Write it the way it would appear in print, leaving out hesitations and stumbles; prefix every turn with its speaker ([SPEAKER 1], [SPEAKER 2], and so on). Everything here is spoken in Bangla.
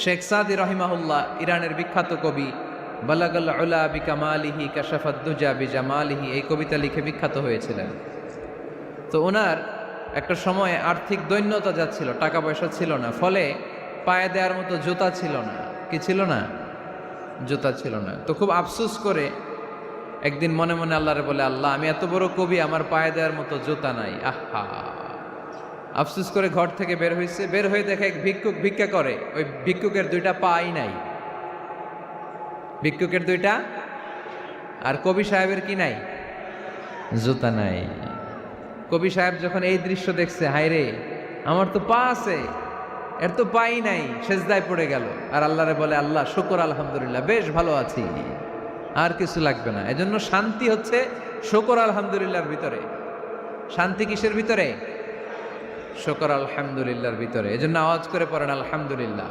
[SPEAKER 1] শেখ সাদি রহিমাহুল্লাহ ইরানের বিখ্যাত কবি, বালাগাল উলা বিকামালিহি কাশাফাদ দুজা বিজামালিহি, এই কবিতা লিখে বিখ্যাত হয়েছিলেন। তো ওনার একটা সময়ে আর্থিক দৈন্যতা যাচ্ছিল, টাকা পয়সা ছিল না, ফলে পায়ে দেওয়ার মতো জুতা ছিল না। কি ছিল না? জুতা ছিল না। তো খুব আফসোস করে একদিন মনে মনে আল্লাহরে বলে, আল্লাহ আমি এত বড় কবি, আমার পায়ে দেওয়ার মতো জুতা নাই। আহা, আফসোস করে ঘর থেকে বের হয়েছে। বের হয়ে দেখে এক ভিক্ষুক ভিক্ষা করে। ওই ভিক্ষুকের দুইটা পাই নাই, ভিক্ষুকের দুইটা, আর কবি সাহেবের কি নাই? জুতা নাই। কবি সাহেব যখন এই দৃশ্য দেখছে, হায় রে আমার তো পা আছে, এর তো পাই নাই, সেজদায় পড়ে গেল। আর আল্লাহরে বলে, আল্লাহ শুকর আলহামদুলিল্লাহ, বেশ ভালো আছি, আর কিছু লাগবে না। এজন্য শান্তি হচ্ছে শুকর আলহামদুলিল্লাহর ভিতরে। শান্তি কিসের ভিতরে? শুকর আলহামদুলিল্লাহর ভিতরে। এজন্য আওয়াজ করে পড়েন আলহামদুলিল্লাহ।